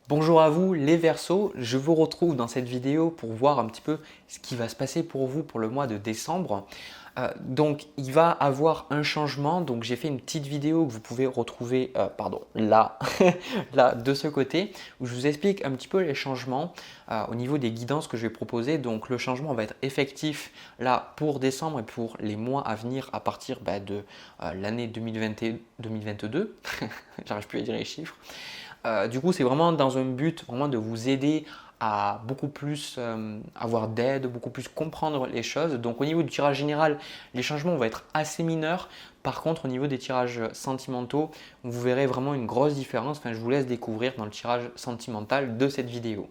Bonjour à vous les Verseaux, je vous retrouve dans cette vidéo pour voir un petit peu ce qui va se passer pour vous pour le mois de décembre. Donc il va avoir un changement, donc j'ai fait une petite vidéo que vous pouvez retrouver là, là de ce côté où je vous explique un petit peu les changements au niveau des guidances que je vais proposer. Donc le changement va être effectif là pour décembre et pour les mois à venir à partir de l'année 2022. J'arrive plus à dire les chiffres. Du coup, c'est vraiment dans un but vraiment de vous aider à beaucoup plus avoir d'aide, beaucoup plus comprendre les choses. Donc au niveau du tirage général, les changements vont être assez mineurs. Par contre, au niveau des tirages sentimentaux, vous verrez vraiment une grosse différence. Enfin, je vous laisse découvrir dans le tirage sentimental de cette vidéo.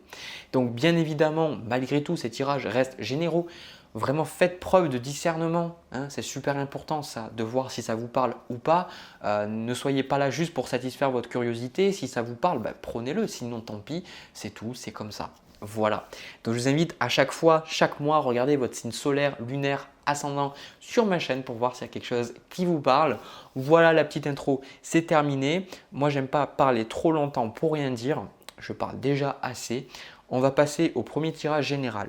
Donc bien évidemment, malgré tout, ces tirages restent généraux. Vraiment faites preuve de discernement, hein, c'est super important ça, de voir si ça vous parle ou pas. Ne soyez pas là juste pour satisfaire votre curiosité, si ça vous parle, prenez-le, sinon tant pis, c'est tout, c'est comme ça. Voilà, donc je vous invite à chaque fois, chaque mois, à regarder votre signe solaire, lunaire, ascendant sur ma chaîne pour voir s'il y a quelque chose qui vous parle. Voilà, la petite intro, c'est terminé. Moi, j'aime pas parler trop longtemps pour rien dire, je parle déjà assez. On va passer au premier tirage général.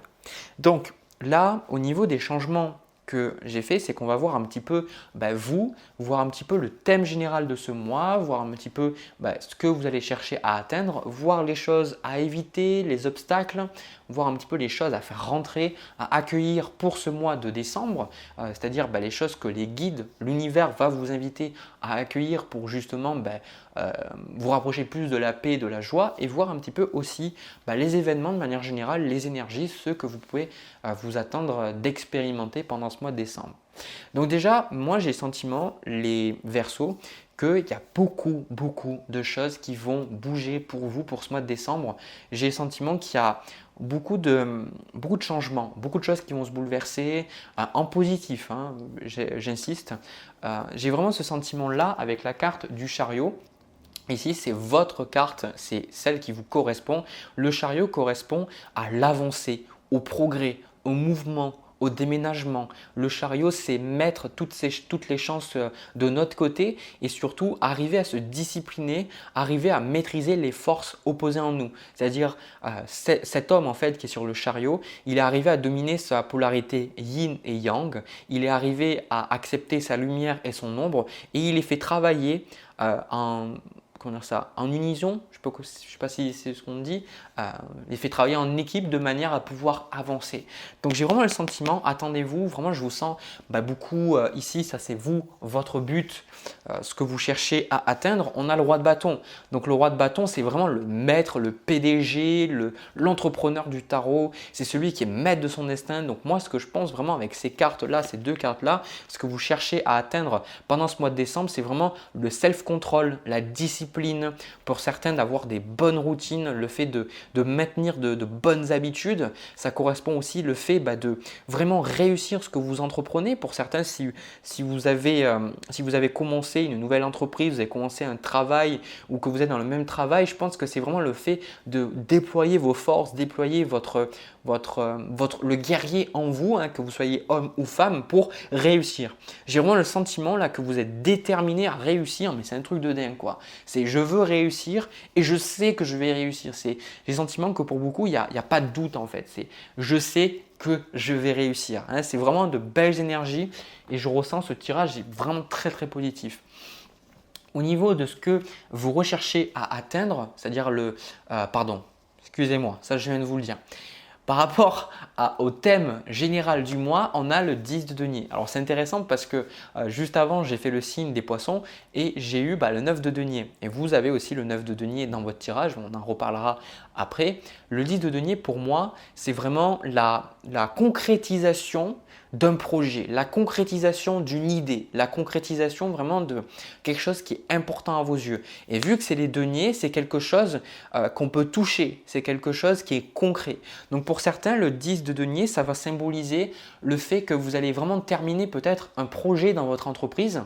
Donc, là, au niveau des changements que j'ai fait, c'est qu'on va voir un petit peu voir un petit peu le thème général de ce mois, voir un petit peu ce que vous allez chercher à atteindre, voir les choses à éviter, les obstacles, voir un petit peu les choses à faire rentrer, à accueillir pour ce mois de décembre, c'est-à-dire les choses que les guides, l'univers va vous inviter à accueillir pour justement vous rapprocher plus de la paix, de la joie et voir un petit peu aussi les événements de manière générale, les énergies, ceux que vous pouvez vous attendre d'expérimenter pendant ce mois de décembre. Donc déjà, moi j'ai le sentiment, les Verseaux, qu'il y a beaucoup de choses qui vont bouger pour vous pour ce mois de décembre. J'ai le sentiment qu'il y a beaucoup de changements, beaucoup de choses qui vont se bouleverser en positif, hein, j'insiste. J'ai vraiment ce sentiment-là avec la carte du chariot. Ici, c'est votre carte, c'est celle qui vous correspond. Le chariot correspond à l'avancée, au progrès, au mouvement, au déménagement. Le chariot, c'est mettre toutes les chances de notre côté et surtout arriver à se discipliner, arriver à maîtriser les forces opposées en nous. C'est-à-dire cet homme en fait qui est sur le chariot, il est arrivé à dominer sa polarité yin et yang, il est arrivé à accepter sa lumière et son ombre et il est fait travailler en unison, je ne sais pas si c'est ce qu'on dit, il fait travailler en équipe de manière à pouvoir avancer. Donc j'ai vraiment le sentiment, attendez-vous, vraiment je vous sens beaucoup ici, ça c'est vous, votre but, ce que vous cherchez à atteindre. On a le roi de bâton. Donc le roi de bâton, c'est vraiment le maître, le PDG, l'entrepreneur du tarot, c'est celui qui est maître de son destin. Donc moi ce que je pense vraiment avec ces cartes-là, ces deux cartes-là, ce que vous cherchez à atteindre pendant ce mois de décembre, c'est vraiment le self-control, la discipline, pour certains d'avoir des bonnes routines, le fait de maintenir de bonnes habitudes. Ça correspond aussi le fait de vraiment réussir ce que vous entreprenez. Pour certains, si vous avez commencé une nouvelle entreprise, vous avez commencé un travail ou que vous êtes dans le même travail, je pense que c'est vraiment le fait de déployer vos forces, déployer le guerrier en vous, hein, que vous soyez homme ou femme, pour réussir. J'ai vraiment le sentiment là que vous êtes déterminé à réussir, mais c'est un truc de dingue quoi. C'est je veux réussir et je sais que je vais réussir. J'ai le sentiment que pour beaucoup, il n'y a pas de doute en fait. C'est je sais que je vais réussir. Hein. C'est vraiment de belles énergies et je ressens ce tirage vraiment très positif. Au niveau de ce que vous recherchez à atteindre, c'est-à-dire excusez-moi, ça je viens de vous le dire. Par rapport au thème général du mois, on a le 10 de denier. Alors c'est intéressant parce que juste avant, j'ai fait le signe des poissons et j'ai eu le 9 de denier. Et vous avez aussi le 9 de denier dans votre tirage, on en reparlera après. Le 10 de denier, pour moi, c'est vraiment la concrétisation d'un projet, la concrétisation d'une idée, la concrétisation vraiment de quelque chose qui est important à vos yeux. Et vu que c'est les deniers, c'est quelque chose qu'on peut toucher, c'est quelque chose qui est concret. Donc pour certains, le 10 de denier, ça va symboliser le fait que vous allez vraiment terminer peut-être un projet dans votre entreprise,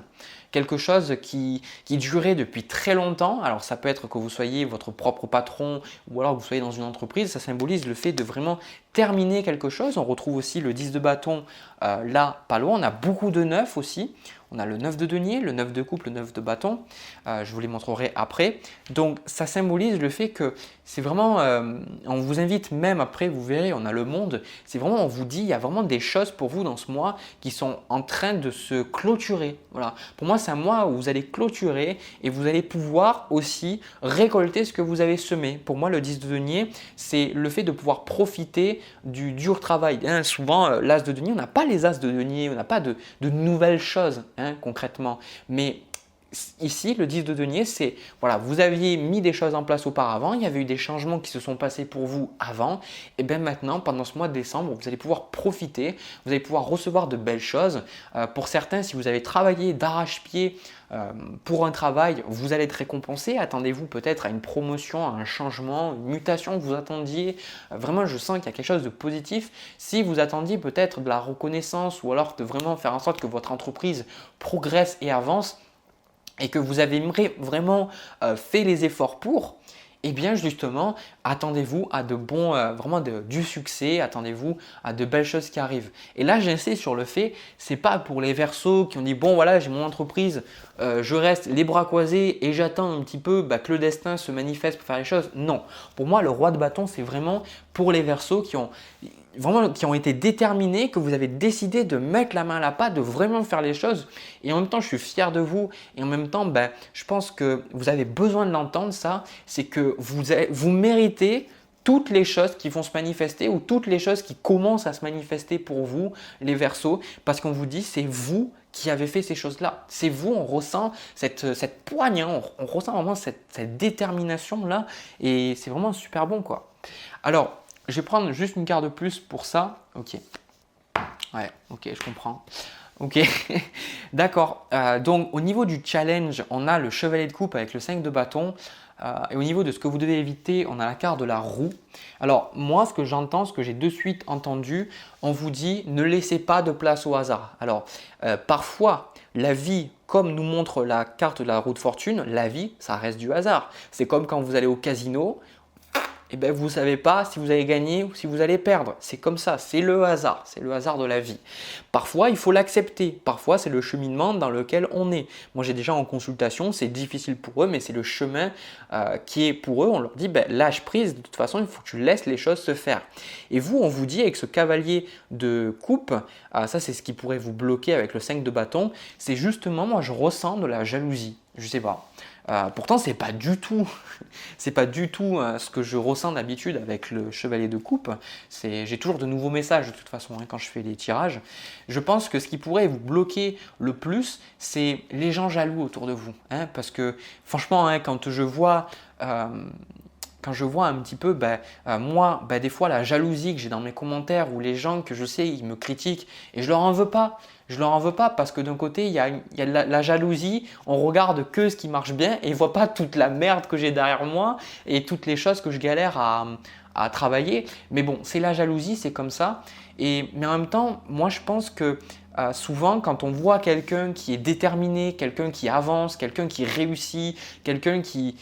quelque chose qui durait depuis très longtemps. Alors ça peut être que vous soyez votre propre patron ou alors que vous soyez dans une entreprise, ça symbolise le fait de vraiment terminer quelque chose. On retrouve aussi le 10 de bâton là, pas loin. On a beaucoup de 9 aussi. on a le 9 de denier, le 9 de coupe, le 9 de bâton. Je vous les montrerai après. Donc ça symbolise le fait que c'est vraiment, on vous invite même après, vous verrez, on a le monde. C'est vraiment, on vous dit, il y a vraiment des choses pour vous dans ce mois qui sont en train de se clôturer. Voilà. Pour moi, c'est un mois où vous allez clôturer et vous allez pouvoir aussi récolter ce que vous avez semé. Pour moi, le 10 de denier, c'est le fait de pouvoir profiter du dur travail. Hein, souvent, l'as de denier, on n'a pas les as de denier, on n'a pas de nouvelles choses concrètement. Mais ici, le 10 de denier, c'est voilà, vous aviez mis des choses en place auparavant, il y avait eu des changements qui se sont passés pour vous avant, et bien maintenant, pendant ce mois de décembre, vous allez pouvoir profiter, vous allez pouvoir recevoir de belles choses. Pour certains, si vous avez travaillé d'arrache-pied pour un travail, vous allez être récompensé. Attendez-vous peut-être à une promotion, à un changement, une mutation que vous attendiez. Vraiment, je sens qu'il y a quelque chose de positif. Si vous attendiez peut-être de la reconnaissance ou alors de vraiment faire en sorte que votre entreprise progresse et avance, et que vous avez vraiment fait les efforts pour, eh bien justement, attendez-vous à vraiment du succès, attendez-vous à de belles choses qui arrivent. Et là, j'insiste sur le fait, c'est pas pour les Verseaux qui ont dit bon voilà, j'ai mon entreprise, je reste les bras croisés et j'attends un petit peu que le destin se manifeste pour faire les choses. Non, pour moi, le roi de bâton, c'est vraiment pour les Verseaux qui ont été déterminés, que vous avez décidé de mettre la main à la pâte, de vraiment faire les choses. Et en même temps, je suis fier de vous. Et en même temps, je pense que vous avez besoin de l'entendre ça. C'est que vous méritez toutes les choses qui vont se manifester ou toutes les choses qui commencent à se manifester pour vous, les Verseaux, parce qu'on vous dit c'est vous qui avez fait ces choses-là. C'est vous, on ressent cette poigne, hein, on ressent vraiment cette détermination-là et c'est vraiment super bon, quoi. Alors, je vais prendre juste une carte de plus pour ça. Ok. Ouais, ok, je comprends. Ok, d'accord. Donc, au niveau du challenge, on a le chevalier de coupe avec le 5 de bâton. Et au niveau de ce que vous devez éviter, on a la carte de la roue. Alors, moi, ce que j'entends, ce que j'ai de suite entendu, on vous dit ne laissez pas de place au hasard. Alors, parfois, la vie, comme nous montre la carte de la roue de fortune, la vie, ça reste du hasard. C'est comme quand vous allez au casino. Eh bien, vous ne savez pas si vous allez gagner ou si vous allez perdre. C'est comme ça, c'est le hasard de la vie. Parfois, il faut l'accepter. Parfois, c'est le cheminement dans lequel on est. Moi, j'ai déjà en consultation, c'est difficile pour eux, mais c'est le chemin qui est pour eux. On leur dit, lâche prise, de toute façon, il faut que tu laisses les choses se faire. Et vous, on vous dit avec ce cavalier de coupe, ça c'est ce qui pourrait vous bloquer avec le 5 de bâton, c'est justement, moi, je ressens de la jalousie. Je ne sais pas. Pourtant, c'est pas du tout ce que je ressens d'habitude avec le chevalier de coupe. J'ai toujours de nouveaux messages de toute façon quand je fais les tirages. Je pense que ce qui pourrait vous bloquer le plus, c'est les gens jaloux autour de vous. Parce que franchement, quand je vois un petit peu, moi, des fois, la jalousie que j'ai dans mes commentaires ou les gens que je sais, ils me critiquent et je leur en veux pas. Je leur en veux pas parce que d'un côté, il y a la jalousie, on regarde que ce qui marche bien et ils ne voient pas toute la merde que j'ai derrière moi et toutes les choses que je galère à travailler. Mais bon, c'est la jalousie, c'est comme ça. Mais en même temps, moi, je pense que souvent, quand on voit quelqu'un qui est déterminé, quelqu'un qui avance, quelqu'un qui réussit, quelqu'un qui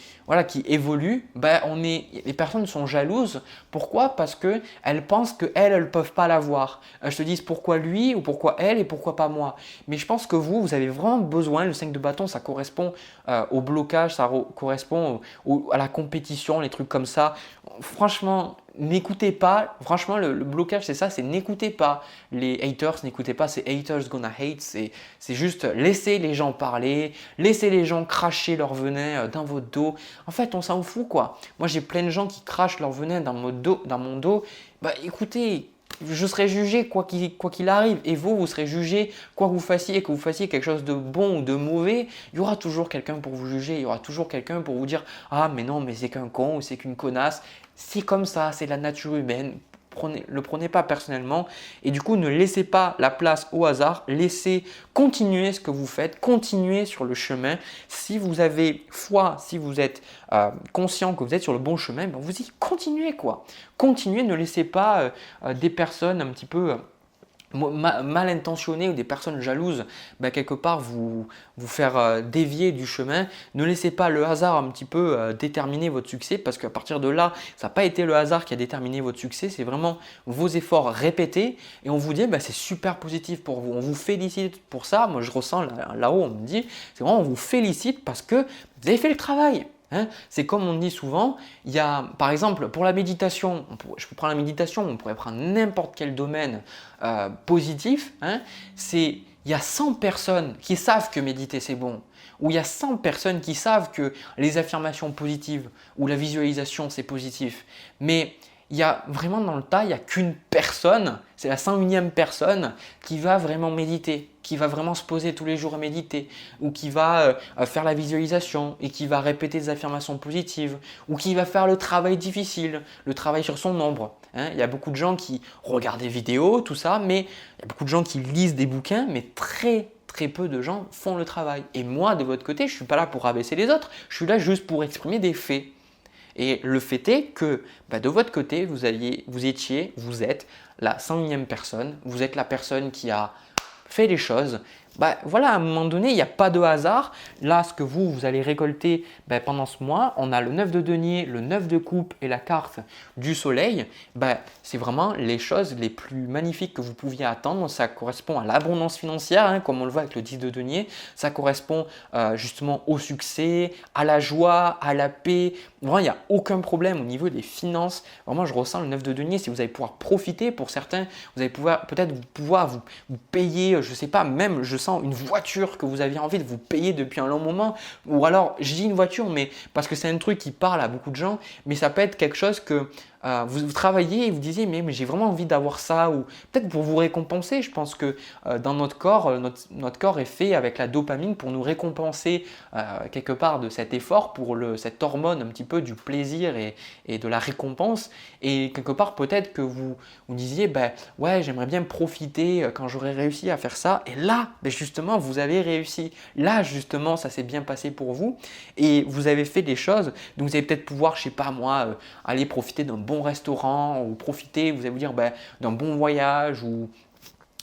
évolue, les personnes sont jalouses. Pourquoi? Parce qu'elles pensent qu'elles ne peuvent pas l'avoir. Elles se disent pourquoi lui ou pourquoi elle et pourquoi pas moi. Mais je pense que vous avez vraiment besoin, le 5 de bâton, ça correspond au blocage, ça correspond à la compétition, les trucs comme ça. Franchement, n'écoutez pas, franchement le blocage c'est ça, c'est n'écoutez pas les haters, n'écoutez pas ces haters gonna hate, c'est juste laissez les gens parler, laissez les gens cracher leur venin dans votre dos. En fait on s'en fout quoi. Moi j'ai plein de gens qui crachent leur venin dans mon dos, écoutez, je serai jugé quoi qu'il arrive et vous serez jugé quoi que vous fassiez, que vous fassiez quelque chose de bon ou de mauvais, il y aura toujours quelqu'un pour vous juger, il y aura toujours quelqu'un pour vous dire ah mais non mais c'est qu'un con ou c'est qu'une connasse. C'est comme ça, c'est la nature humaine. Le prenez pas personnellement et du coup ne laissez pas la place au hasard, laissez continuer ce que vous faites, continuez sur le chemin. Si vous avez foi, si vous êtes conscient que vous êtes sur le bon chemin, vous y continuez quoi. Continuez, ne laissez pas des personnes un petit peu mal intentionnées ou des personnes jalouses, quelque part vous faire dévier du chemin. Ne laissez pas le hasard un petit peu déterminer votre succès, parce qu'à partir de là, ça n'a pas été le hasard qui a déterminé votre succès, c'est vraiment vos efforts répétés et on vous dit c'est super positif pour vous. On vous félicite pour ça. Moi je ressens là-haut, on me dit, c'est vraiment on vous félicite parce que vous avez fait le travail. C'est comme on dit souvent, il y a par exemple pour la méditation, je peux prendre la méditation, on pourrait prendre n'importe quel domaine positif, il y a 100 personnes qui savent que méditer c'est bon, ou il y a 100 personnes qui savent que les affirmations positives ou la visualisation c'est positif, mais il y a vraiment dans le tas, il n'y a qu'une personne, c'est la 101e personne qui va vraiment méditer, qui va vraiment se poser tous les jours à méditer, ou qui va faire la visualisation et qui va répéter des affirmations positives, ou qui va faire le travail difficile, le travail sur son ombre. Il y a beaucoup de gens qui regardent des vidéos, tout ça, mais il y a beaucoup de gens qui lisent des bouquins, mais très peu de gens font le travail. Et moi, de votre côté, je ne suis pas là pour rabaisser les autres, je suis là juste pour exprimer des faits. Et le fait est que de votre côté, vous êtes la 101e personne, vous êtes la personne qui a fait les choses. Voilà, à un moment donné, il n'y a pas de hasard. Là, ce que vous allez récolter pendant ce mois, on a le 9 de denier, le 9 de coupe et la carte du soleil. C'est vraiment les choses les plus magnifiques que vous pouviez attendre. Ça correspond à l'abondance financière, comme on le voit avec le 10 de denier. Ça correspond justement au succès, à la joie, à la paix. Vraiment, il n'y a aucun problème au niveau des finances. Vraiment, je ressens le 9 de denier. Si vous allez pouvoir profiter, pour certains, vous allez peut-être pouvoir vous payer, je ne sais pas, même je sens une voiture que vous aviez envie de vous payer depuis un long moment. Ou alors, je dis une voiture, mais parce que c'est un truc qui parle à beaucoup de gens, mais ça peut être quelque chose que vous travaillez et vous disiez mais j'ai vraiment envie d'avoir ça, ou peut-être pour vous récompenser. Je pense que dans notre corps, notre corps est fait avec la dopamine pour nous récompenser quelque part de cet effort, pour cette hormone un petit peu du plaisir et de la récompense. Et quelque part peut-être que vous disiez ouais, j'aimerais bien profiter quand j'aurai réussi à faire ça, et là justement vous avez réussi, là justement ça s'est bien passé pour vous et vous avez fait des choses. Donc vous allez peut-être pouvoir, je sais pas moi, aller profiter d'un bon restaurant, ou profiter, vous allez vous dire d'un bon voyage, ou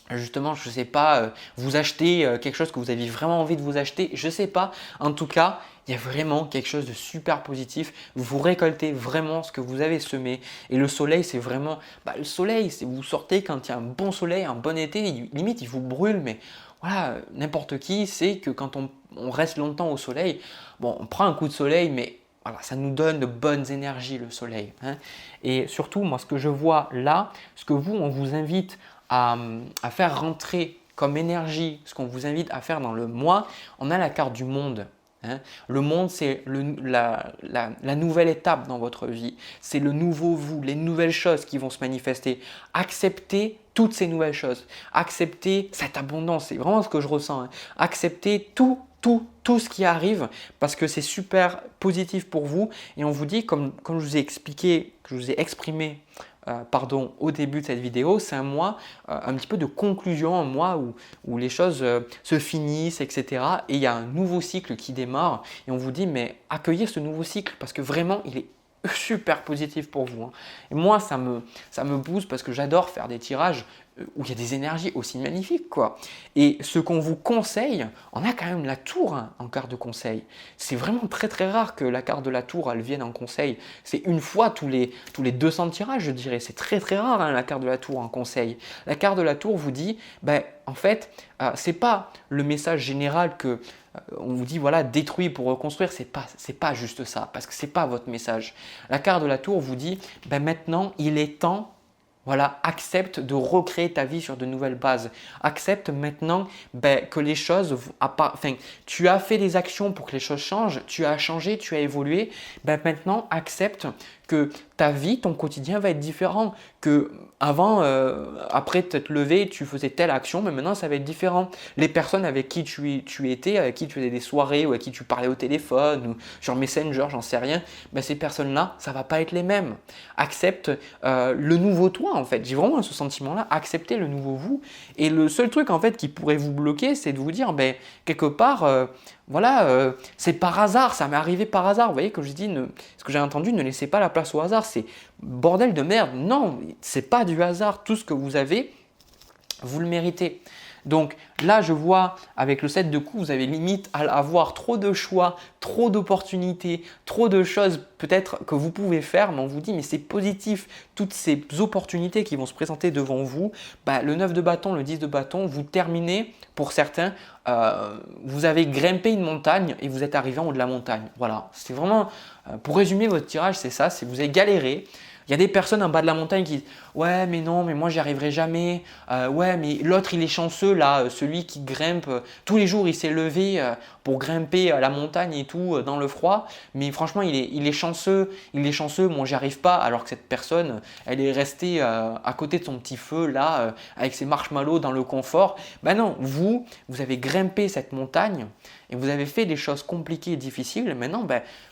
justement, je ne sais pas, vous acheter quelque chose que vous aviez vraiment envie de vous acheter, je ne sais pas. En tout cas, il y a vraiment quelque chose de super positif. Vous récoltez vraiment ce que vous avez semé. Et le soleil, c'est vraiment… le soleil, vous sortez quand il y a un bon soleil, un bon été, limite il vous brûle, mais voilà, n'importe qui sait que quand on reste longtemps au soleil, on prend un coup de soleil, mais voilà, ça nous donne de bonnes énergies le soleil. Et surtout, moi, ce que je vois là, ce que on vous invite à faire rentrer comme énergie, ce qu'on vous invite à faire dans le mois, on a la carte du monde. Le monde, c'est la nouvelle étape dans votre vie. C'est le nouveau vous, les nouvelles choses qui vont se manifester. Acceptez toutes ces nouvelles choses. Acceptez cette abondance. C'est vraiment ce que je ressens. Acceptez tout ce qui arrive, parce que c'est super positif pour vous. Et on vous dit, comme je vous ai expliqué, que je vous ai exprimé au début de cette vidéo, c'est un mois un petit peu de conclusion, un mois où les choses se finissent, etc. Et il y a un nouveau cycle qui démarre et on vous dit mais accueillez ce nouveau cycle, parce que vraiment il est super positif pour vous. Et moi ça me booste, parce que j'adore faire des tirages où il y a des énergies aussi magnifiques, quoi. Et ce qu'on vous conseille, on a quand même la tour en carte de conseil. C'est vraiment très rare que la carte de la tour elle vienne en conseil. C'est une fois tous les 200 tirages, je dirais. C'est très rare la carte de la tour en conseil. La carte de la tour vous dit, en fait, c'est pas le message général que on vous dit voilà, détruire pour reconstruire, c'est pas juste ça, parce que c'est pas votre message. La carte de la tour vous dit maintenant il est temps. Voilà, accepte de recréer ta vie sur de nouvelles bases. Accepte maintenant que les choses, tu as fait des actions pour que les choses changent, tu as changé, tu as évolué. Maintenant, accepte que ta vie, ton quotidien va être différent. Que avant, après t'être levé, tu faisais telle action, mais maintenant ça va être différent. Les personnes avec qui tu étais, avec qui tu faisais des soirées, ou avec qui tu parlais au téléphone, ou sur Messenger, j'en sais rien, ces personnes-là, ça va pas être les mêmes. Accepte le nouveau toi, en fait. J'ai vraiment ce sentiment-là, accepter le nouveau vous. Et le seul truc en fait qui pourrait vous bloquer, c'est de vous dire, quelque part, c'est par hasard, ça m'est arrivé par hasard. Vous voyez, que je dis, ce que j'ai entendu, ne laissez pas la place au hasard. C'est bordel de merde. Non, c'est pas du hasard. Tout ce que vous avez, vous le méritez. Donc là, je vois avec le 7 de coups, vous avez limite à avoir trop de choix, trop d'opportunités, trop de choses peut-être que vous pouvez faire, mais on vous dit mais c'est positif, toutes ces opportunités qui vont se présenter devant vous, le 9 de bâton, le 10 de bâton, vous terminez pour certains, vous avez grimpé une montagne et vous êtes arrivé en haut de la montagne. Voilà, c'est vraiment, pour résumer votre tirage, c'est ça, c'est vous avez galéré. Il y a des personnes en bas de la montagne qui disent « Ouais, mais non, mais moi j'y arriverai jamais. Ouais, mais l'autre il est chanceux là, celui qui grimpe. Tous les jours il s'est levé pour grimper la montagne et tout dans le froid. Mais franchement, il est chanceux. Moi j'y arrive pas. » Alors que cette personne, elle est restée à côté de son petit feu là, avec ses marshmallows dans le confort. Ben non, vous avez grimpé cette montagne et vous avez fait des choses compliquées et difficiles. Maintenant,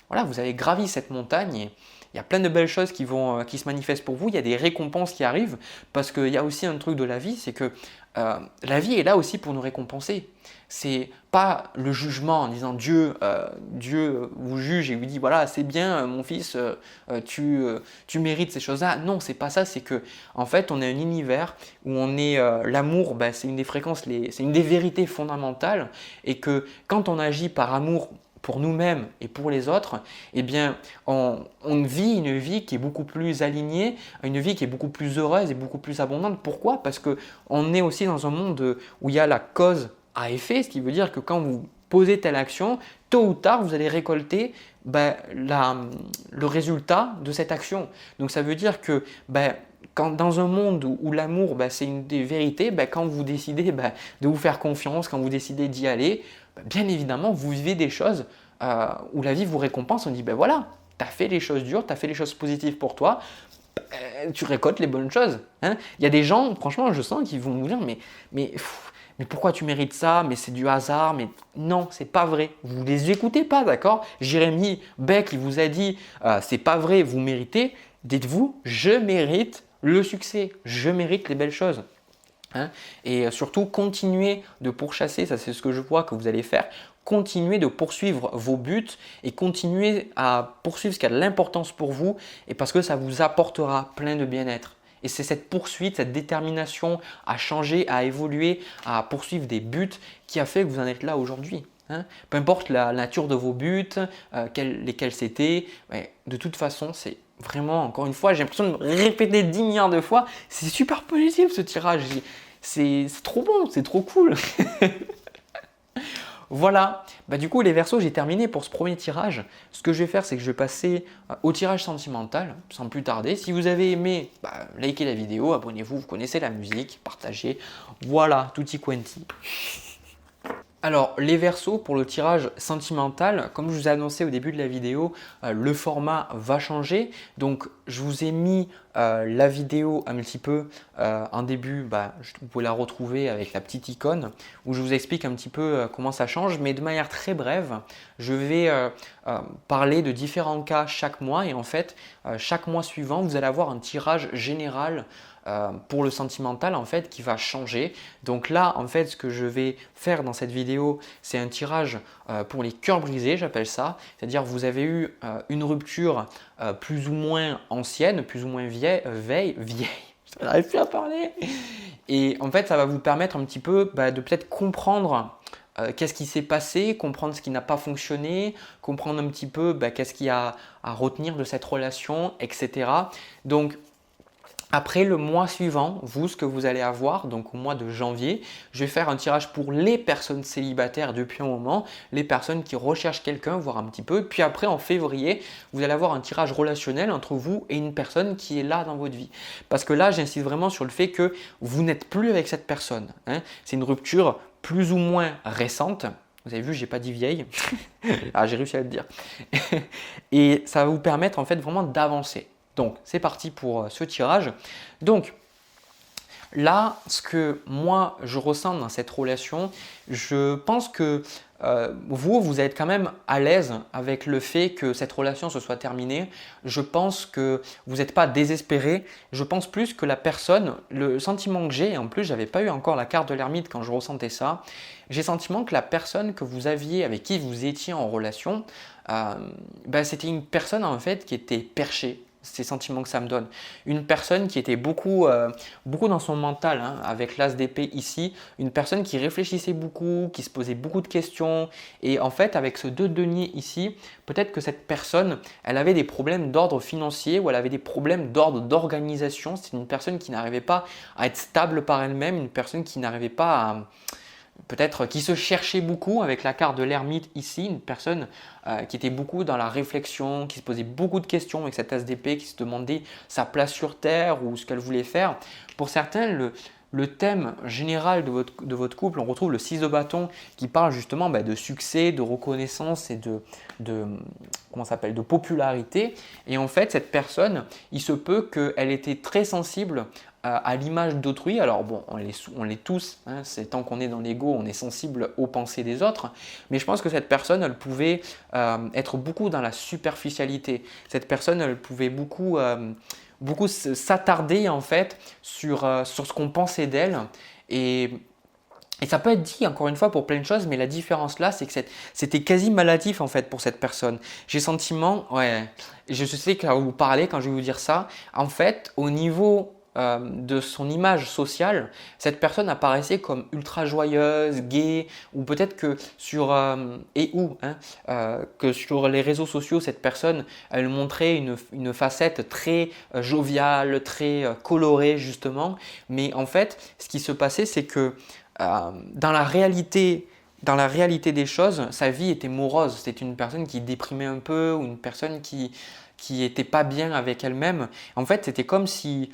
voilà, vous avez gravi cette montagne et il y a plein de belles choses qui se manifestent pour vous. Il y a des récompenses qui arrivent parce qu'il y a aussi un truc de la vie, c'est que la vie est là aussi pour nous récompenser. C'est pas le jugement en disant Dieu vous juge et vous dit voilà c'est bien mon fils, tu mérites ces choses-là. Non, c'est pas ça. C'est que en fait on a un univers où on est l'amour, c'est une des fréquences, c'est une des vérités fondamentales et que quand on agit par amour pour nous-mêmes et pour les autres, eh bien, on vit une vie qui est beaucoup plus alignée, une vie qui est beaucoup plus heureuse et beaucoup plus abondante. Pourquoi? Parce qu'on est aussi dans un monde où il y a la cause à effet, ce qui veut dire que quand vous posez telle action, tôt ou tard, vous allez récolter le résultat de cette action. Donc, ça veut dire que dans un monde où l'amour, c'est une des vérités, quand vous décidez de vous faire confiance, quand vous décidez d'y aller, bien évidemment, vous vivez des choses où la vie vous récompense. On dit, voilà, tu as fait les choses dures, tu as fait les choses positives pour toi, tu récoltes les bonnes choses. Hein. Il y a des gens, franchement, je sens qu'ils vont vous dire, mais pourquoi tu mérites ça? Mais c'est du hasard. Mais non, c'est pas vrai. Vous ne les écoutez pas, d'accord? Jérémy Beck, il vous a dit, c'est pas vrai, vous méritez. Dites-vous, je mérite le succès, je mérite les belles choses. Hein, et surtout, continuez de pourchasser, ça c'est ce que je vois que vous allez faire, continuez de poursuivre vos buts et continuez à poursuivre ce qui a de l'importance pour vous et parce que ça vous apportera plein de bien-être. Et c'est cette poursuite, cette détermination à changer, à évoluer, à poursuivre des buts qui a fait que vous en êtes là aujourd'hui. Hein. Peu importe la nature de vos buts, lesquels c'était, de toute façon, c'est vraiment, encore une fois, j'ai l'impression de me répéter 10 milliards de fois, c'est super positif ce tirage. C'est trop bon, c'est trop cool. Voilà, du coup les Verseaux, j'ai terminé pour ce premier tirage. Ce que je vais faire, c'est que je vais passer au tirage sentimental, sans plus tarder. Si vous avez aimé, likez la vidéo, abonnez-vous, vous connaissez la musique, partagez. Voilà, tutti quanti. Alors, les Verseaux, pour le tirage sentimental, comme je vous ai annoncé au début de la vidéo, le format va changer. Donc, je vous ai mis la vidéo un petit peu en début, vous pouvez la retrouver avec la petite icône où je vous explique un petit peu comment ça change. Mais de manière très brève, je vais parler de différents cas chaque mois et en fait, chaque mois suivant, vous allez avoir un tirage général pour le sentimental en fait qui va changer. Donc là en fait ce que je vais faire dans cette vidéo c'est un tirage pour les cœurs brisés, j'appelle ça. C'est-à-dire vous avez eu une rupture plus ou moins ancienne, plus ou moins vieille, je n'arrive plus à parler. Et en fait ça va vous permettre un petit peu de peut-être comprendre qu'est-ce qui s'est passé, comprendre ce qui n'a pas fonctionné, comprendre un petit peu qu'est-ce qu'il y a à retenir de cette relation, etc. Donc après le mois suivant, vous, ce que vous allez avoir, donc au mois de janvier, je vais faire un tirage pour les personnes célibataires depuis un moment, les personnes qui recherchent quelqu'un, voir un petit peu. Puis après, en février, vous allez avoir un tirage relationnel entre vous et une personne qui est là dans votre vie. Parce que là, j'insiste vraiment sur le fait que vous n'êtes plus avec cette personne. Hein. C'est une rupture plus ou moins récente. Vous avez vu, j'ai pas dit vieille. Ah, j'ai réussi à le dire. Et ça va vous permettre en fait vraiment d'avancer. Donc, c'est parti pour ce tirage. Donc, là, ce que moi, je ressens dans cette relation, je pense que vous êtes quand même à l'aise avec le fait que cette relation se soit terminée. Je pense que vous n'êtes pas désespéré. Je pense plus que la personne, le sentiment que j'ai, et en plus, je n'avais pas eu encore la carte de l'ermite quand je ressentais ça, j'ai le sentiment que la personne que vous aviez, avec qui vous étiez en relation, c'était une personne en fait qui était perchée. ces sentiments que ça me donne. Une personne qui était beaucoup dans son mental, hein, avec l'as d'épée ici, une personne qui réfléchissait beaucoup, qui se posait beaucoup de questions. Et en fait, avec ce 2 de denier ici, peut-être que cette personne, elle avait des problèmes d'ordre financier ou elle avait des problèmes d'ordre d'organisation. C'est une personne qui n'arrivait pas à être stable par elle-même, une personne qui n'arrivait pas à… Peut-être qui se cherchait beaucoup avec la carte de l'ermite ici, une personne qui était beaucoup dans la réflexion, qui se posait beaucoup de questions avec cette as d'épée, qui se demandait sa place sur Terre ou ce qu'elle voulait faire. Pour certains, le thème général de votre couple, on retrouve le 6 de bâton qui parle justement de succès, de reconnaissance et comment ça s'appelle, de popularité. Et en fait, cette personne, il se peut qu'elle était très sensible à l'image d'autrui. Alors bon, on l'est tous, hein, c'est tant qu'on est dans l'ego, on est sensible aux pensées des autres, mais je pense que cette personne, elle pouvait être beaucoup dans la superficialité. Cette personne, elle pouvait beaucoup s'attarder en fait sur ce qu'on pensait d'elle et ça peut être dit encore une fois pour plein de choses, mais la différence là, c'est que c'était quasi maladif en fait pour cette personne. J'ai le sentiment, ouais, je sais que vous parlez quand je vais vous dire ça, en fait, au niveau de son image sociale, cette personne apparaissait comme ultra joyeuse, gaie, ou peut-être que que sur les réseaux sociaux, cette personne, elle montrait une facette très joviale, très colorée justement. Mais en fait, ce qui se passait, c'est que dans la réalité des choses, sa vie était morose. C'était une personne qui déprimait un peu ou une personne qui était pas bien avec elle-même. En fait, c'était comme si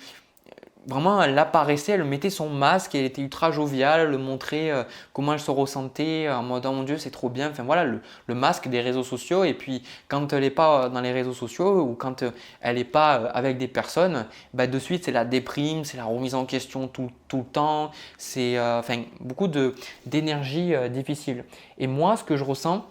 vraiment elle apparaissait, elle mettait son masque, elle était ultra joviale, elle montrait comment elle se ressentait en mode oh mon Dieu c'est trop bien. Enfin voilà le masque des réseaux sociaux. Et puis quand elle n'est pas dans les réseaux sociaux ou quand elle n'est pas avec des personnes, de suite c'est la déprime, c'est la remise en question tout le temps, c'est beaucoup d'énergie difficile. Et moi ce que je ressens,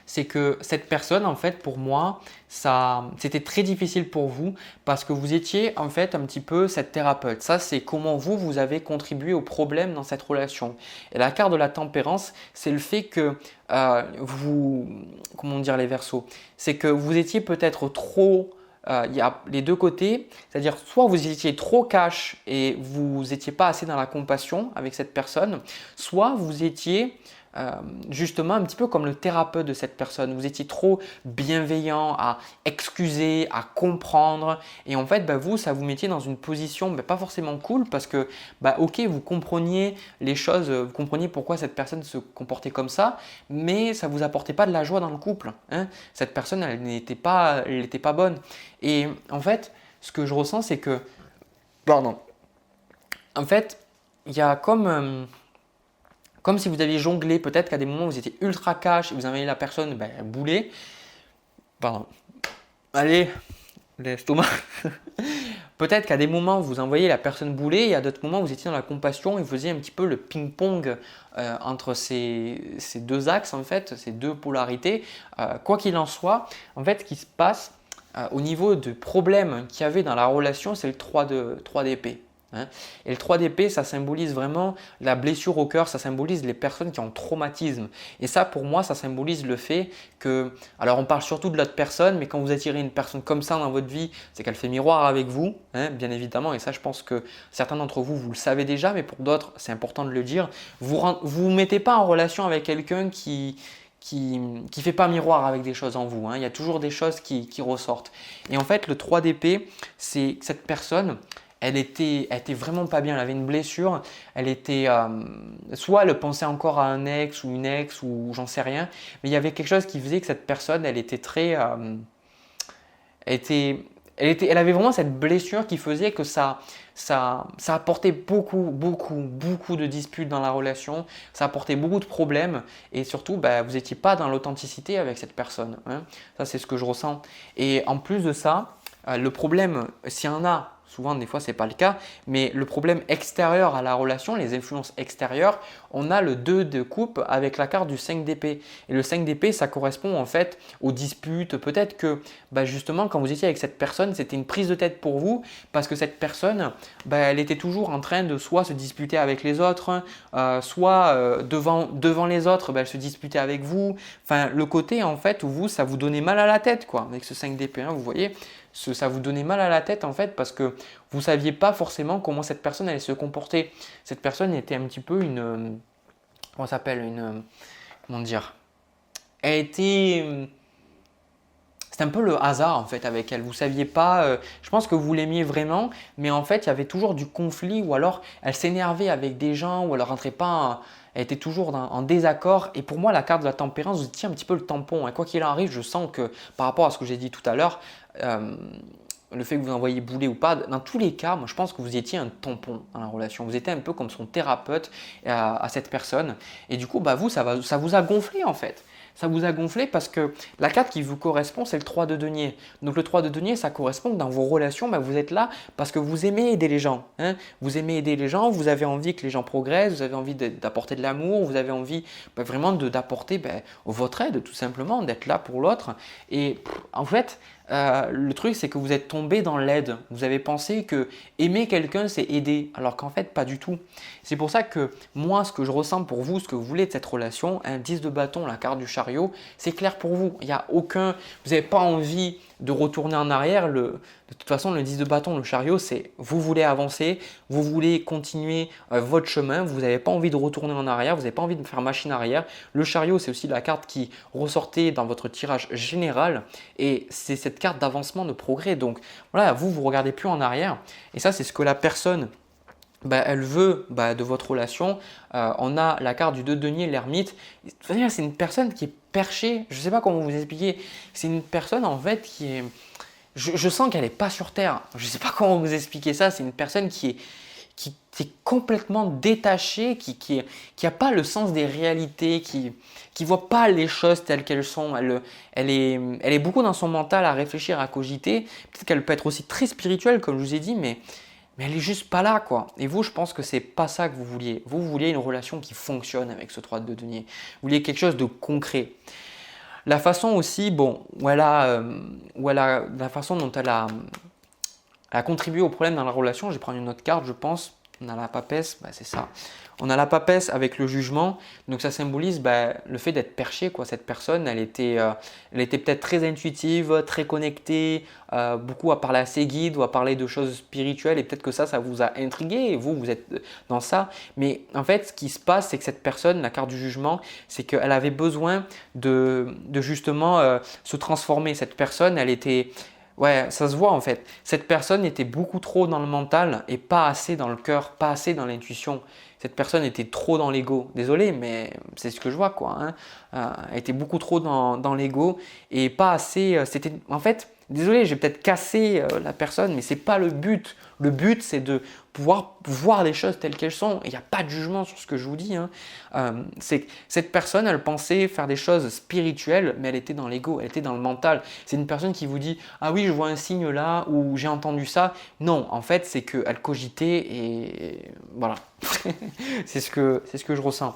c'est que cette personne, en fait, pour moi, c'était très difficile pour vous parce que vous étiez en fait un petit peu cette thérapeute. Ça, c'est comment vous avez contribué au problème dans cette relation. Et la carte de la tempérance, c'est le fait que comment dire les Verseaux, c'est que vous étiez peut-être trop… il y a les deux côtés, c'est-à-dire soit vous étiez trop cash et vous n'étiez pas assez dans la compassion avec cette personne, soit vous étiez justement un petit peu comme le thérapeute de cette personne. Vous étiez trop bienveillant à excuser, à comprendre et en fait vous, ça vous mettiez dans une position pas forcément cool parce que ok, vous compreniez les choses, vous compreniez pourquoi cette personne se comportait comme ça, mais ça ne vous apportait pas de la joie dans le couple, hein. Cette personne, elle n'était pas bonne. Et en fait, ce que je ressens, c'est que, pardon, en fait, il y a comme si vous aviez jonglé, peut-être qu'à des moments vous étiez ultra cash et vous envoyez la personne bouler. Pardon. Allez, l'estomac. Peut-être qu'à des moments vous envoyez la personne bouler et à d'autres moments vous étiez dans la compassion et vous faisiez un petit peu le ping-pong entre ces deux axes en fait, ces deux polarités. Quoi qu'il en soit, en fait ce qui se passe au niveau du problème qu'il y avait dans la relation, c'est le 3 d'épée. Hein. Et le 3 d'épée, ça symbolise vraiment la blessure au cœur, ça symbolise les personnes qui ont traumatisme. Et ça, pour moi, ça symbolise le fait que, alors on parle surtout de l'autre personne, mais quand vous attirez une personne comme ça dans votre vie, c'est qu'elle fait miroir avec vous, hein, bien évidemment. Et ça, je pense que certains d'entre vous, vous le savez déjà, mais pour d'autres, c'est important de le dire. Vous mettez pas en relation avec quelqu'un qui fait pas miroir avec des choses en vous, hein. Il y a toujours des choses qui ressortent. Et en fait, le 3 d'épée, c'est que cette personne… Elle était vraiment pas bien, elle avait une blessure, elle était, soit elle pensait encore à un ex ou une ex ou j'en sais rien, mais il y avait quelque chose qui faisait que cette personne, elle était très, elle avait vraiment cette blessure qui faisait que ça apportait beaucoup de disputes dans la relation, ça apportait beaucoup de problèmes et surtout, vous n'étiez pas dans l'authenticité avec cette personne, hein. Ça, c'est ce que je ressens. Et en plus de ça, le problème, s'il y en a, souvent, des fois, ce n'est pas le cas, mais le problème extérieur à la relation, les influences extérieures, on a le 2 de coupe avec la carte du 5 d'épée. Et le 5 d'épée, ça correspond en fait aux disputes. Peut-être que justement, quand vous étiez avec cette personne, c'était une prise de tête pour vous parce que cette personne, elle était toujours en train de soit se disputer avec les autres, soit devant les autres, elle se disputait avec vous. Enfin, le côté en fait où vous, ça vous donnait mal à la tête quoi, avec ce 5 d'épée, hein, vous voyez. ça vous donnait mal à la tête en fait parce que vous ne saviez pas forcément comment cette personne allait se comporter. Cette personne était un petit peu comment ça s'appelle, comment dire, elle était, c'était un peu le hasard en fait avec elle. Vous saviez pas, je pense que vous l'aimiez vraiment, mais en fait il y avait toujours du conflit ou alors elle s'énervait avec des gens ou elle rentrait pas, elle était toujours en désaccord. Et pour moi la carte de la tempérance, vous étiez un petit peu le tampon, hein. Quoi qu'il arrive, je sens que par rapport à ce que j'ai dit tout à l'heure, le fait que vous envoyiez bouler ou pas, dans tous les cas, moi je pense que vous étiez un tampon dans la relation. Vous étiez un peu comme son thérapeute à cette personne. Et du coup, bah vous, ça vous a gonflé en fait. Ça vous a gonflé parce que la carte qui vous correspond, c'est le 3 de denier. Donc le 3 de denier, ça correspond que dans vos relations, bah, vous êtes là parce que vous aimez aider les gens, hein. Vous aimez aider les gens, vous avez envie que les gens progressent, vous avez envie d'apporter de l'amour, vous avez envie vraiment d'apporter votre aide tout simplement, d'être là pour l'autre. Et en fait, le truc, c'est que vous êtes tombé dans l'aide. Vous avez pensé que aimer quelqu'un, c'est aider, alors qu'en fait, pas du tout. C'est pour ça que moi, ce que je ressens pour vous, ce que vous voulez de cette relation, un 10 de bâton, la carte du chariot, c'est clair pour vous. Il y a aucun, vous n'avez pas envie de retourner en arrière. De toute façon, le 10 de bâton, le chariot, c'est vous voulez avancer, vous voulez continuer votre chemin, vous n'avez pas envie de retourner en arrière, vous n'avez pas envie de faire machine arrière. Le chariot, c'est aussi la carte qui ressortait dans votre tirage général et c'est cette carte d'avancement, de progrès. Donc voilà, vous ne regardez plus en arrière et ça, c'est ce que la personne elle veut de votre relation. On a la carte du 2 de denier, l'ermite. C'est une personne qui est perchée. Je ne sais pas comment vous expliquer. C'est une personne en fait qui est… Je sens qu'elle n'est pas sur Terre. Je ne sais pas comment vous expliquer ça. C'est une personne qui est complètement détachée, qui a pas le sens des réalités, qui voit pas les choses telles qu'elles sont. Elle est beaucoup dans son mental à réfléchir, à cogiter. Peut-être qu'elle peut être aussi très spirituelle, comme je vous ai dit, mais elle est juste pas là, quoi. Et vous, je pense que c'est pas ça que vous vouliez. Vous vouliez une relation qui fonctionne avec ce 3 de denier. Vous vouliez quelque chose de concret. La façon aussi, la façon dont elle a contribué au problème dans la relation, je vais prendre une autre carte, je pense. On a la papesse, c'est ça. On a la papesse avec le jugement, donc ça symbolise le fait d'être perché, quoi. Cette personne, elle était peut-être très intuitive, très connectée, beaucoup à parler à ses guides ou à parler de choses spirituelles et peut-être que ça vous a intrigué et vous êtes dans ça. Mais en fait, ce qui se passe, c'est que cette personne, la carte du jugement, c'est qu'elle avait besoin de justement se transformer. Cette personne, elle était… Ouais, ça se voit en fait. Cette personne était beaucoup trop dans le mental et pas assez dans le cœur, pas assez dans l'intuition. Cette personne était trop dans l'ego. Désolé, mais c'est ce que je vois, quoi, hein. Elle était beaucoup trop dans l'ego et pas assez. C'était en fait, désolé, j'ai peut-être cassé la personne, mais c'est pas le but. Le but, c'est de pouvoir voir les choses telles qu'elles sont. Il n'y a pas de jugement sur ce que je vous dis, hein. C'est que cette personne, elle pensait faire des choses spirituelles, mais elle était dans l'ego, elle était dans le mental. C'est une personne qui vous dit « Ah oui, je vois un signe là, ou j'ai entendu ça ». Non, en fait, c'est qu'elle cogitait et voilà. C'est ce que je ressens.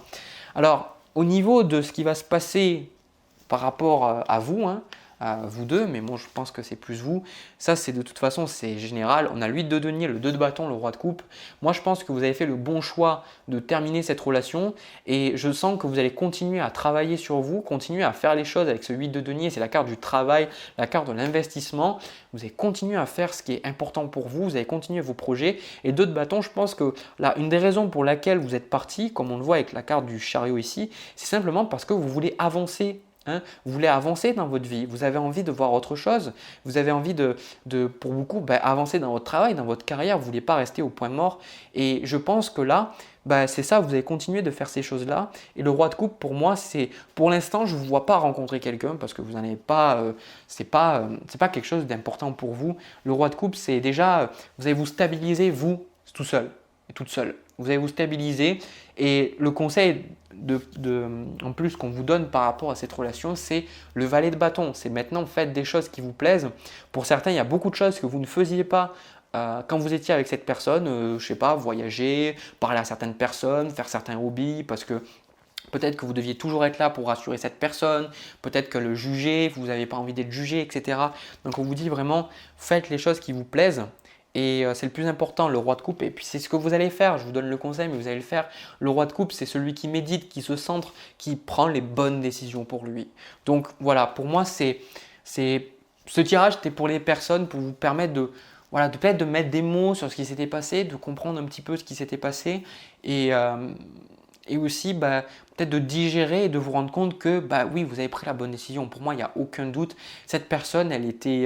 Alors, au niveau de ce qui va se passer par rapport à vous, hein, à vous deux, mais moi je pense que c'est plus vous. Ça, c'est de toute façon, c'est général. On a le 8 de denier, le 2 de bâton, le roi de coupe. Moi, je pense que vous avez fait le bon choix de terminer cette relation et je sens que vous allez continuer à travailler sur vous, continuer à faire les choses avec ce 8 de denier. C'est la carte du travail, la carte de l'investissement. Vous allez continuer à faire ce qui est important pour vous, vous allez continuer vos projets. Et 2 de bâton, je pense que là, une des raisons pour laquelle vous êtes parti, comme on le voit avec la carte du chariot ici, c'est simplement parce que vous voulez avancer. Hein, vous voulez avancer dans votre vie, vous avez envie de voir autre chose, vous avez envie pour beaucoup, avancer dans votre travail, dans votre carrière, vous ne voulez pas rester au point mort. Et je pense que là, c'est ça, vous allez continuer de faire ces choses-là. Et le roi de coupe, pour moi, pour l'instant, je ne vous vois pas rencontrer quelqu'un parce que vous n'en avez pas, c'est pas quelque chose d'important pour vous. Le roi de coupe, c'est déjà, vous allez vous stabiliser, vous, tout seul et toute seule. Vous allez vous stabiliser et le conseil en plus qu'on vous donne par rapport à cette relation, c'est le valet de bâton. C'est maintenant faites des choses qui vous plaisent. Pour certains, il y a beaucoup de choses que vous ne faisiez pas quand vous étiez avec cette personne. Je ne sais pas, voyager, parler à certaines personnes, faire certains hobbies parce que peut-être que vous deviez toujours être là pour rassurer cette personne, peut-être que le juger, vous n'avez pas envie d'être jugé, etc. Donc on vous dit vraiment, faites les choses qui vous plaisent. Et c'est le plus important, le roi de coupe. Et puis c'est ce que vous allez faire, je vous donne le conseil, mais vous allez le faire. Le roi de coupe, c'est celui qui médite, qui se centre, qui prend les bonnes décisions pour lui. Donc voilà, pour moi, c'est ce tirage, c'était pour les personnes, pour vous permettre de, voilà, de peut-être de mettre des mots sur ce qui s'était passé, de comprendre un petit peu ce qui s'était passé et aussi peut-être de digérer et de vous rendre compte que oui, vous avez pris la bonne décision. Pour moi, il n'y a aucun doute. Cette personne, elle était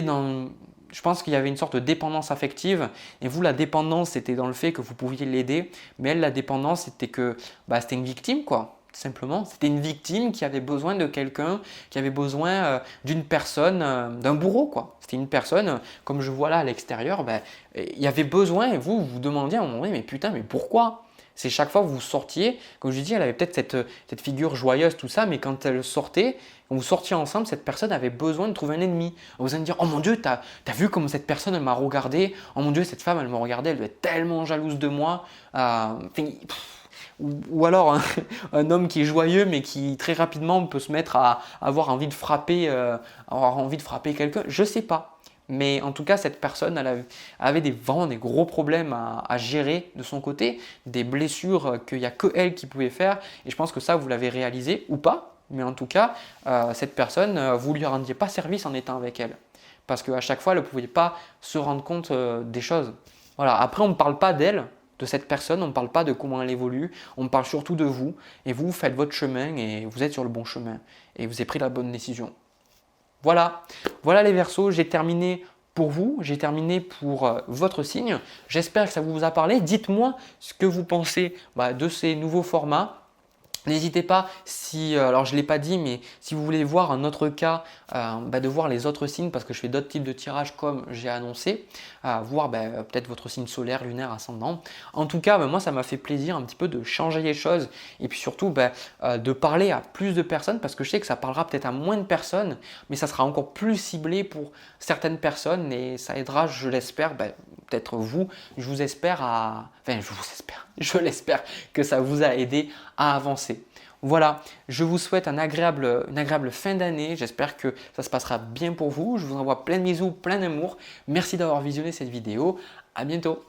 dans… Je pense qu'il y avait une sorte de dépendance affective et vous, la dépendance, c'était dans le fait que vous pouviez l'aider, mais elle, la dépendance, c'était que c'était une victime, quoi. Tout simplement, c'était une victime qui avait besoin de quelqu'un, qui avait besoin d'une personne, d'un bourreau, quoi. C'était une personne, comme je vois là à l'extérieur, il y avait besoin et vous vous demandiez à un moment donné, mais putain, mais pourquoi? C'est chaque fois que vous sortiez, comme je dis, elle avait peut-être cette figure joyeuse, tout ça, mais quand elle sortait, quand vous sortiez ensemble, cette personne avait besoin de trouver un ennemi. Vous allez me dire, oh mon Dieu, t'as vu comme cette personne, elle m'a regardé, oh mon Dieu, cette femme, elle m'a regardé, elle doit être tellement jalouse de moi. Ou alors un homme qui est joyeux, mais qui très rapidement peut se mettre à avoir envie de frapper, quelqu'un, je ne sais pas. Mais en tout cas, cette personne elle avait vraiment des gros problèmes à gérer de son côté, des blessures qu'il n'y a que elle qui pouvait faire. Et je pense que ça, vous l'avez réalisé ou pas. Mais en tout cas, cette personne, vous ne lui rendiez pas service en étant avec elle. Parce qu'à chaque fois, elle ne pouvait pas se rendre compte des choses. Voilà. Après, on ne parle pas d'elle, de cette personne, on ne parle pas de comment elle évolue, on parle surtout de vous. Et vous faites votre chemin et vous êtes sur le bon chemin. Et vous avez pris la bonne décision. Voilà, voilà les Verseaux, j'ai terminé pour vous, j'ai terminé pour votre signe. J'espère que ça vous a parlé. Dites-moi ce que vous pensez de ces nouveaux formats. N'hésitez pas, alors je ne l'ai pas dit, mais si vous voulez voir un autre cas, de voir les autres signes, parce que je fais d'autres types de tirages comme j'ai annoncé, voir peut-être votre signe solaire, lunaire, ascendant. En tout cas, moi ça m'a fait plaisir un petit peu de changer les choses et puis surtout de parler à plus de personnes, parce que je sais que ça parlera peut-être à moins de personnes, mais ça sera encore plus ciblé pour certaines personnes et ça aidera, je l'espère, peut-être vous, je l'espère que ça vous a aidé à avancer. Voilà, je vous souhaite une agréable fin d'année. J'espère que ça se passera bien pour vous. Je vous envoie plein de bisous, plein d'amour. Merci d'avoir visionné cette vidéo. À bientôt.